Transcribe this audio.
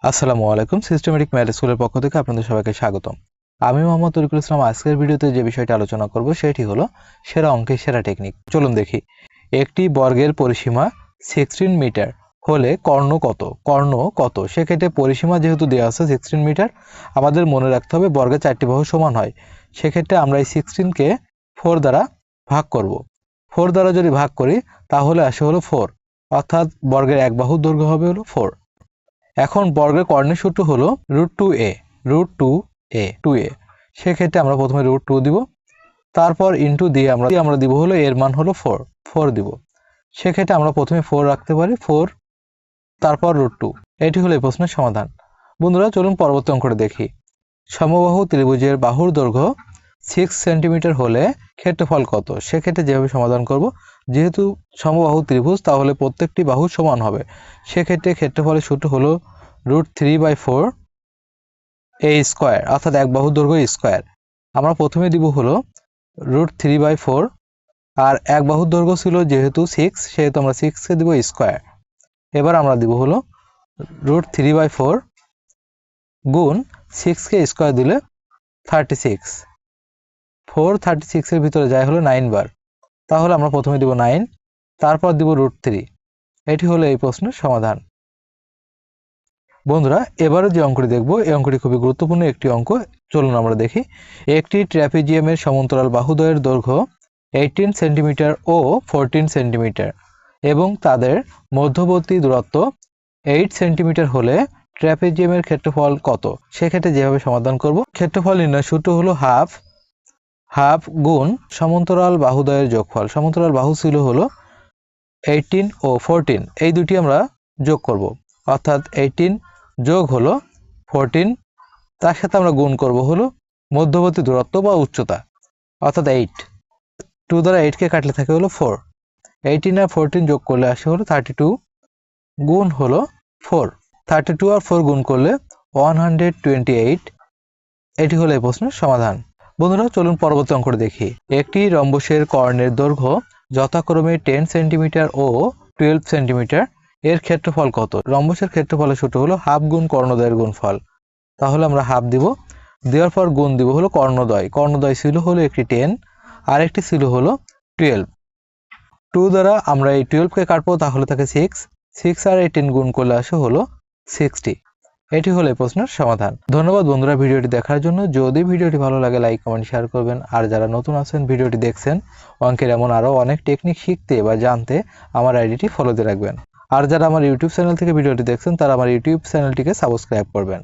আসসালামু আলাইকুম। Systematic math স্কুলের পক্ষ থেকে আপনাদের সবাইকে স্বাগতম। আমি মোহাম্মদ তরিকুল ইসলাম। আজকের ভিডিওতে যে বিষয়টি আলোচনা করব সেটি হলো সেরা অঙ্কের সেরা টেকনিক। চলুন দেখি। একটি বর্গের পরিসীমা 16 মিটার হলে কর্ণ কত? কর্ণ কত? সেক্ষেত্রে পরিসীমা যেহেতু দেওয়া আছে 16 মিটার, আমাদের মনে রাখতে হবে বর্গের 4টি বাহু সমান হয়। সেক্ষেত্রে আমরা এই 16কে 4 দ্বারা ভাগ করব। 4 দ্বারা যদি ভাগ করি তাহলে আসে হলো 4, অর্থাৎ বর্গের এক বাহুর দৈর্ঘ্য হবে হলো 4। এখন বর্গের কর্ণের সূত্র হলো √2a। সেক্ষেত্রে আমরা প্রথমে √2 দিব, তারপর ইনটু দিয়ে আমরা দিব হলো এর মান হলো 4 দিব। সেক্ষেত্রে আমরা প্রথমে 4 রাখতে পারি, 4 তারপর √2। এটি হলো এই প্রশ্নের সমাধান। বন্ধুরা চলুন পরবর্তী অঙ্কটা দেখি। সমবাহু ত্রিভুজের বাহুর দৈর্ঘ্য 6 সেন্টিমিটার হলে ক্ষেত্রফল কত? সেক্ষেত্রে যেভাবে সমাধান করব, যেহেতু সমবাহু ত্রিভুজ তাহলে প্রত্যেকটি বাহু সমান হবে। সেক্ষেত্রে ক্ষেত্রফলের সূত্র হলো √3/4 a স্কয়ার, অর্থাৎ এক বাহুর দৈর্ঘ্য স্কয়ার। আমরা প্রথমে দিব হলো √3/4, আর এক বাহুর দৈর্ঘ্য ছিল যেহেতু 6, সেহেতু আমরা 6কে দিব স্কয়ার। এবার আমরা দিব হলো √3/4 গুণ 6কে স্কয়ার দিলে 36। 4 36 এর ভিতরে যায় হলো 9 বার, তাহলে আমরা প্রথমে দিব 9, তারপর দিব √3। এটি হলো এই প্রশ্নের সমাধান। বন্ধুরা এবারে যে অঙ্কটি দেখব, এই অঙ্কটি খুবই গুরুত্বপূর্ণ একটি অঙ্ক। চলুন আমরা দেখি। একটি ট্র্যাপিজিয়ামের সমান্তরাল বাহুদ্বয়ের দৈর্ঘ্য 18 সেন্টিমিটার ও 14 সেন্টিমিটার এবং তাদের মধ্যবর্তী দূরত্ব 8 সেন্টিমিটার হলে ট্র্যাপিজিয়ামের ক্ষেত্রফল কত? সেক্ষেত্রে যেভাবে সমাধান করব, ক্ষেত্রফল নির্ণয় সূত্র হলো হাফ গুণ সমান্তরাল বাহুদ্বয়ের যোগফল। সমান্তরাল বাহু ছিল হলো 18 ও 14, এই দুটি আমরা যোগ করব, অর্থাৎ 18 যোগ হলো 14, তার সাথে আমরা গুণ করব হলো মধ্যবর্তী দূরত্ব বা উচ্চতা, অর্থাৎ 8। 2 দ্বারা 8কে কাটলে থাকে হলো 4। 18 আর 14 যোগ করলে আসে হলো 32 গুণ হলো 4। 32 আর 4 গুণ করলে 128। এটি হলো এই প্রশ্নের সমাধান। বন্ধুরা চলুন পরবর্তী অঙ্কটি দেখি। একটি রম্বসের কর্ণের দৈর্ঘ্য যথাক্রমে 10 সেন্টিমিটার ও 12 সেন্টিমিটার, এর ক্ষেত্রফল কত? রম্বসের ক্ষেত্রফলের সূত্র হলো হাফ গুণ কর্ণদ্বয়ের গুণফল। তাহলে আমরা হাফ দিব, দেওয়ার পর গুণ দিব হলো কর্ণদ্বয়। কর্ণদ্বয় ছিল হলো একটি 10 আর একটি ছিল হলো 12। 2 দ্বারা আমরা এই 12কে কাটবো, তাহলে থাকে 6 আর 18 গুণ করলে আসে হলো 60। এটি হলো এই প্রশ্নের সমাধান। ধন্যবাদ বন্ধুরা ভিডিওটি দেখার জন্য। যদি ভিডিওটি ভালো লাগে লাইক কমেন্ট শেয়ার করবেন, আর যারা নতুন আছেন ভিডিওটি দেখছেন, অঙ্কের এমন আরও অনেক টেকনিক শিখতে বা জানতে আমার আইডিটি ফলো দিয়ে রাখবেন। আর যারা আমার ইউটিউব চ্যানেল থেকে ভিডিওটি দেখছেন তারা আমার ইউটিউব চ্যানেলটিকে সাবস্ক্রাইব করবেন।